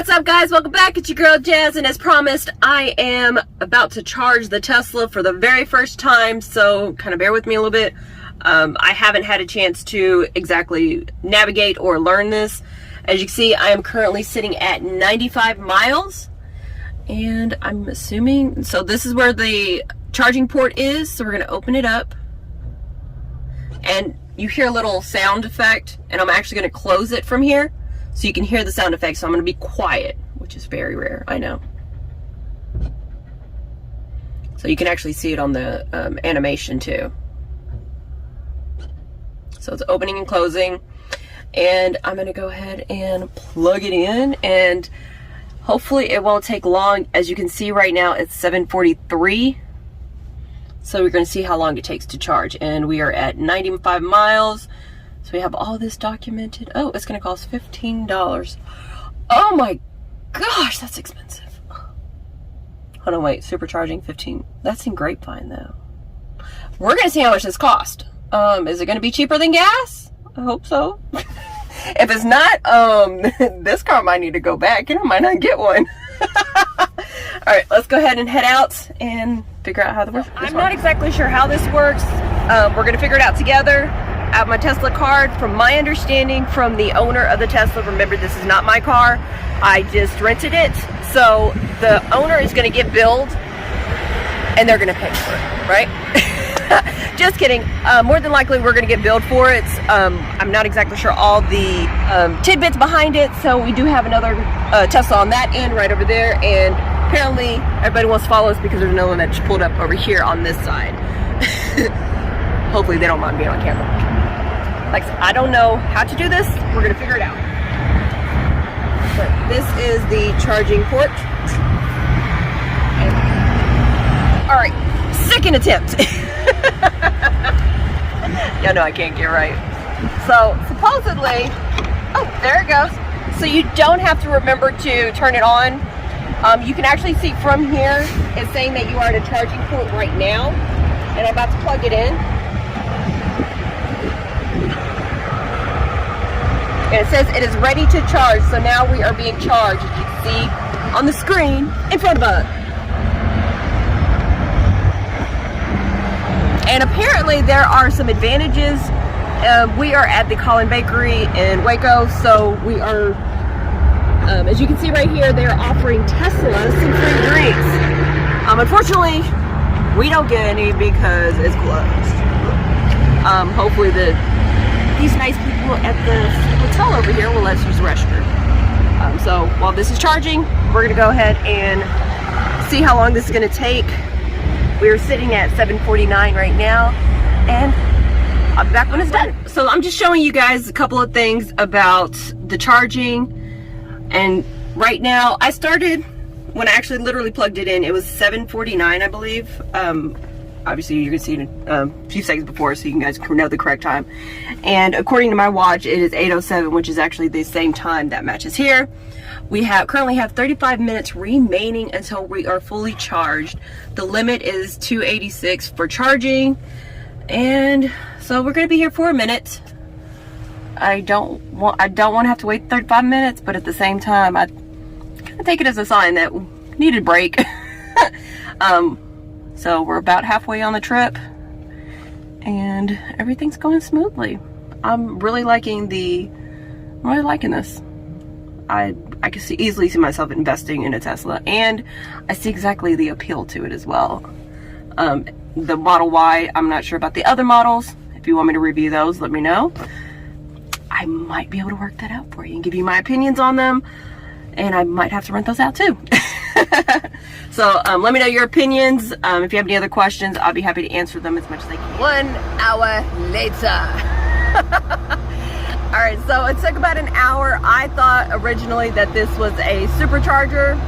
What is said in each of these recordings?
What's up, guys? Welcome back. It's your girl Jazz, and as promised, I am about to charge the Tesla for the very first time, so kind of bear with me a little bit. I haven't had a chance to exactly navigate or learn this. As you can see, I am currently sitting at 95 miles, and I'm assuming, so this is where the charging port is, so we're going to open it up, and you hear a little sound effect, and I'm actually going to close it from here so you can hear the sound effect. So I'm going to be quiet, which is very rare, I know. So you can actually see it on the animation too. So it's opening and closing, and I'm going to go ahead and plug it in, and hopefully it won't take long. As you can see right now, it's 7:43. So we're going to see how long it takes to charge, and we are at 95 miles. So we have all this documented. Oh, it's going to cost $15. Oh my gosh, that's expensive. Hold on, wait, supercharging 15. That's in Grapevine though. We're going to see how much this cost. Is it going to be cheaper than gas? I hope so. If it's not, this car might need to go back, and I might not get one. All right, let's go ahead and head out and figure out how this works. I'm not exactly sure how this works. We're going to figure it out together. I have my Tesla card. From my understanding from the owner of the Tesla, remember this is not my car, I just rented it, so the owner is going to get billed and they're going to pay for it, right? Just kidding. More than likely we're going to get billed for it. I'm not exactly sure all the tidbits behind it, so we do have another Tesla on that end right over there, and apparently everybody wants to follow us because there's another one that just pulled up over here on this side. Hopefully they don't mind being on camera. Like I said, I don't know how to do this. We're going to figure it out. But this is the charging port. And, all right, second attempt. Yeah, no, I can't get right. So supposedly, oh, there it goes. So you don't have to remember to turn it on. You can actually see from here, it's saying that you are at a charging port right now. And I'm about to plug it in. And it says it is ready to charge. So now we are being charged, as you can see on the screen in front of us. And apparently there are some advantages. We are at the Colin Bakery in Waco, so we are, as you can see right here, they are offering Tesla some free drinks. Unfortunately, we don't get any because it's closed. Hopefully these nice people at the hotel over here will let us use the restroom. So while this is charging, we're gonna go ahead and see how long this is gonna take. We're sitting at 7:49 right now, and I'll be back when it's done. So I'm just showing you guys a couple of things about the charging. And right now, I started, when I actually literally plugged it in, it was 7:49, I believe. Obviously you can see it a few seconds before, so you guys can know the correct time. And according to my watch, it is 8:07, which is actually the same time that matches here. We currently have 35 minutes remaining until we are fully charged. The limit is 286 for charging, and so we're going to be here for a minute. I don't want to have to wait 35 minutes, but at the same time, I kind of take it as a sign that we need a break. So we're about halfway on the trip, and everything's going smoothly. I'm really liking this. I can easily see myself investing in a Tesla, and I see exactly the appeal to it as well. The Model Y, I'm not sure about the other models. If you want me to review those, let me know. I might be able to work that out for you and give you my opinions on them, and I might have to rent those out too. So let me know your opinions. If you have any other questions, I'll be happy to answer them as much as I can. 1 hour later. All right, so it took about an hour. I thought originally that this was a supercharger.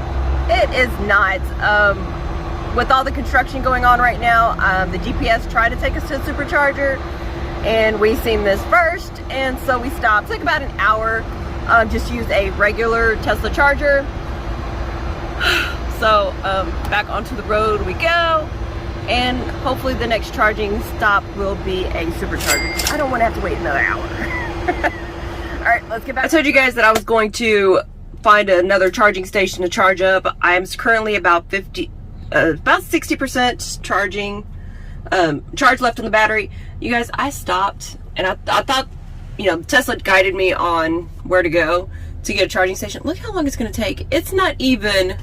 It is not. With all the construction going on right now, the GPS tried to take us to a supercharger, and we seen this first, and so we stopped. It took about an hour. Just use a regular Tesla charger. So back onto the road we go, and hopefully the next charging stop will be a supercharger. I don't want to have to wait another hour. All right, let's get back. I told you guys that I was going to find another charging station to charge up. I am currently about 60% charge left on the battery. You guys, I stopped and I thought, you know, Tesla guided me on where to go to get a charging station. Look how long it's going to take. It's not even,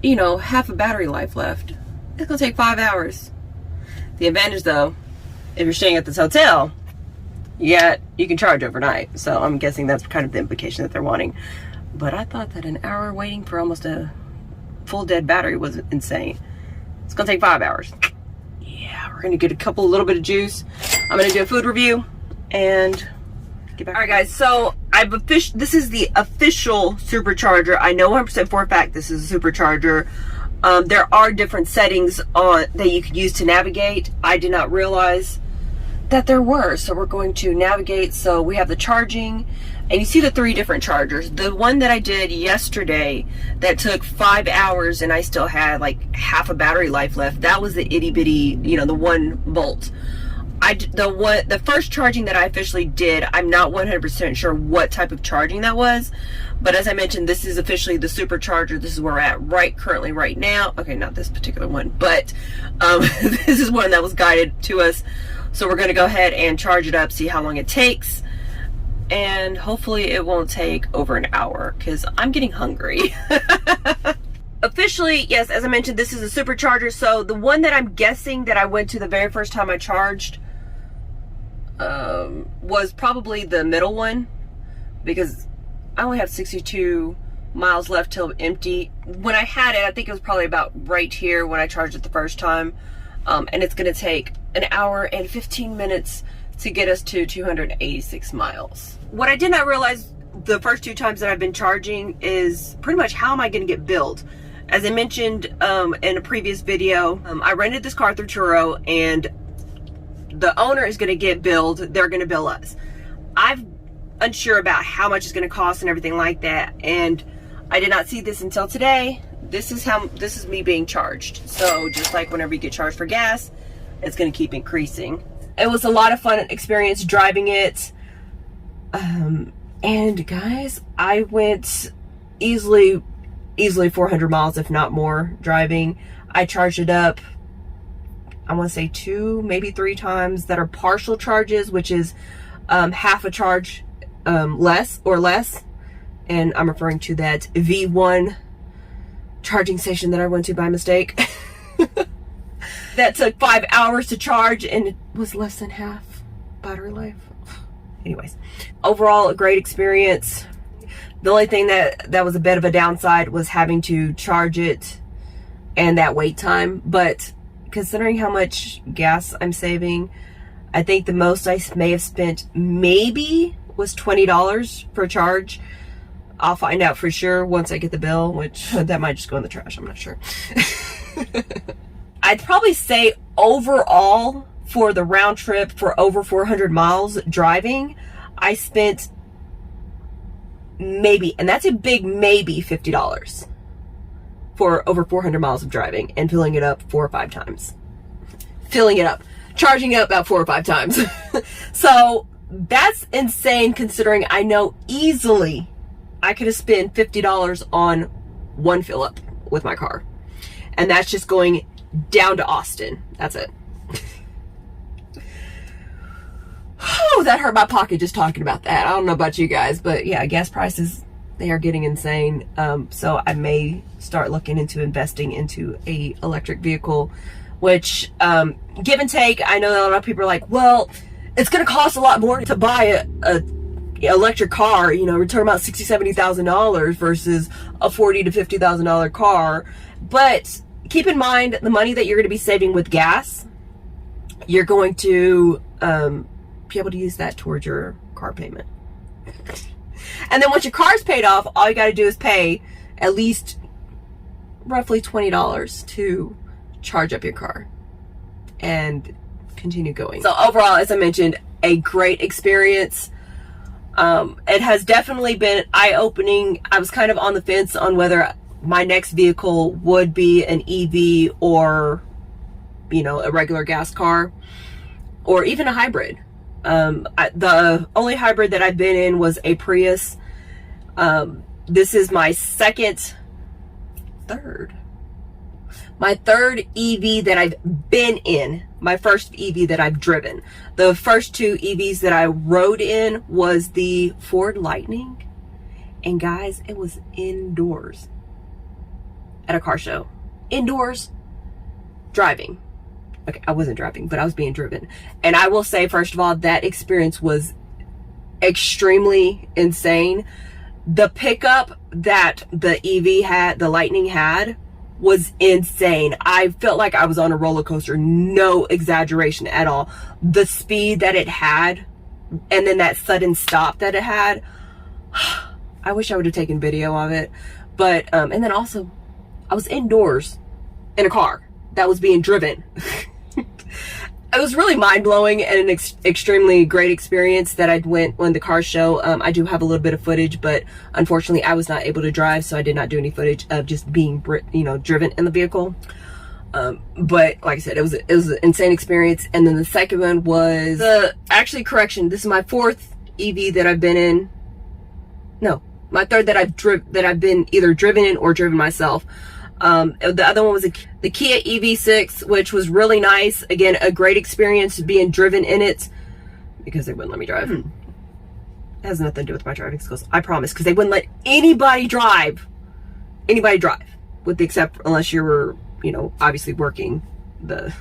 you know, half a battery life left. It's going to take 5 hours. The advantage though, if you're staying at this hotel, you can charge overnight. So I'm guessing that's kind of the implication that they're wanting. But I thought that an hour waiting for almost a full dead battery was insane. It's going to take 5 hours. Yeah, we're going to get a little bit of juice. I'm going to do a food review and get back. All right, guys. So this is the official supercharger. I know 100% for a fact this is a supercharger. There are different settings that you could use to navigate. I did not realize that there were. So we're going to navigate. So we have the charging, and you see the 3 different chargers. The one that I did yesterday that took 5 hours and I still had like half a battery life left, that was the itty bitty, you know, the 1 volt. The first charging that I officially did, I'm not 100% sure what type of charging that was, but as I mentioned, this is officially the supercharger. This is where we're at currently right now. Okay, not this particular one, but this is one that was guided to us. So we're going to go ahead and charge it up, see how long it takes, and hopefully it won't take over an hour because I'm getting hungry. Officially, yes, as I mentioned, this is a supercharger. So the one that I'm guessing that I went to the very first time I charged was probably the middle one, because I only have 62 miles left till empty. When I had it, I think it was probably about right here when I charged it the first time. And it's going to take an hour and 15 minutes to get us to 286 miles. What I did not realize the first 2 times that I've been charging is pretty much how am I going to get billed. As I mentioned in a previous video, I rented this car through Turo, and the owner is going to get billed. They're going to bill us. I'm unsure about how much it's going to cost and everything like that, and I did not see this until today. This is me being charged. So just like whenever you get charged for gas, it's going to keep increasing. It was a lot of fun experience driving it. And guys, I went easily 400 miles, if not more, driving. I charged it up, I want to say 2, maybe 3 times that are partial charges, which is half a charge less. And I'm referring to that V1 charging station that I went to by mistake. That took 5 hours to charge, and it was less than half battery life. Anyways, overall a great experience. The only thing that was a bit of a downside was having to charge it and that wait time. But considering how much gas I'm saving, I think the most I may have spent maybe was $20 per charge. I'll find out for sure once I get the bill, which that might just go in the trash, I'm not sure. I'd probably say overall for the round trip for over 400 miles driving, I spent maybe, and that's a big maybe, $50 for over 400 miles of driving and filling it up 4 or 5 times. Charging it up about 4 or 5 times. So that's insane, considering I know easily I could have spent $50 on one fill up with my car. And that's just going down to Austin. That's it. Oh, that hurt my pocket just talking about that. I don't know about you guys, but yeah, gas prices, they are getting insane. So I may start looking into investing into a electric vehicle, which give and take, I know that a lot of people are like, well, it's going to cost a lot more to buy a electric car, you know, we're talking about $60,000, $70,000 versus a $40,000 to $50,000 car. But keep in mind the money that you're going to be saving with gas, you're going to be able to use that towards your car payment. And then once your car's paid off, all you got to do is pay at least roughly $20 to charge up your car and continue going. So overall, as I mentioned, a great experience. It has definitely been eye-opening. I was kind of on the fence on whether my next vehicle would be an EV or, you know, a regular gas car or even a hybrid. The only hybrid that I've been in was a Prius. This is my my third EV that I've been in. My first EV that I've driven. The first two EVs that I rode in was the Ford Lightning. And guys, it was indoors at a car show. Indoors, driving. Okay, I wasn't driving, but I was being driven. And I will say, first of all, that experience was extremely insane. The pickup that the EV had, the Lightning had, was insane. I felt like I was on a roller coaster. No exaggeration at all. The speed that it had, and then that sudden stop that it had, I wish I would have taken video of it. But, and then also, I was indoors in a car that was being driven. It was really mind-blowing and an extremely great experience that I went on the car show. I do have a little bit of footage, but unfortunately I was not able to drive, so I did not do any footage of just being, you know, driven in the vehicle. But like I said, it was an insane experience. And then the second one was actually, correction, this is my fourth EV that I've been in. No, my third that I've been either driven in or driven myself. The other one was the Kia EV6, which was really nice. Again, a great experience being driven in it, because they wouldn't let me drive. It has nothing to do with my driving skills, I promise, because they wouldn't let anybody drive, with the except unless you were, you know, obviously working the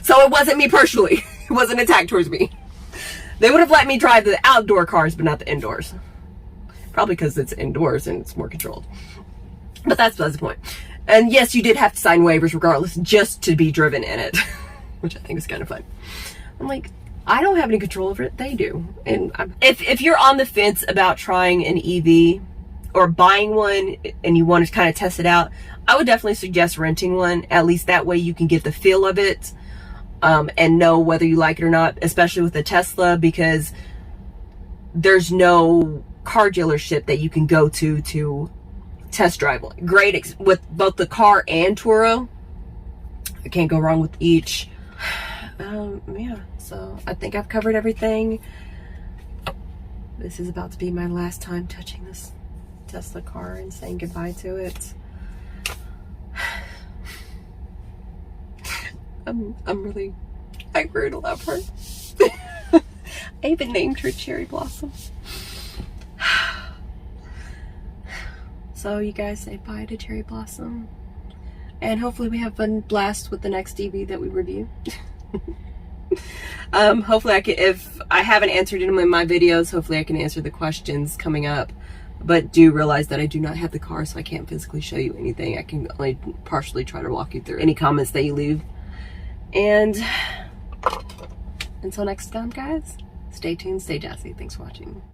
so it wasn't me personally. It wasn't an attack towards me. They would have let me drive the outdoor cars, but not the indoors, probably because it's indoors and it's more controlled. But that's the point. And yes, you did have to sign waivers regardless, just to be driven in it, which I think is kind of fun. I'm like, I don't have any control over it. They do. And if you're on the fence about trying an EV or buying one and you want to kind of test it out, I would definitely suggest renting one. At least that way you can get the feel of it and know whether you like it or not, especially with the Tesla, because there's no car dealership that you can go to test drive one. Great with both the car and Turo. I can't go wrong with each. Yeah, so I think I've covered everything. This is about to be my last time touching this Tesla car and saying goodbye to it. I grew to love her. I even named her Cherry Blossom. So you guys say bye to Cherry Blossom, and hopefully we have fun blast with the next EV that we review. Hopefully if I haven't answered any of my videos, hopefully I can answer the questions coming up. But do realize that I do not have the car, so I can't physically show you anything. I can only partially try to walk you through any comments that you leave. And until next time, guys, stay tuned, stay jazzy. Thanks for watching.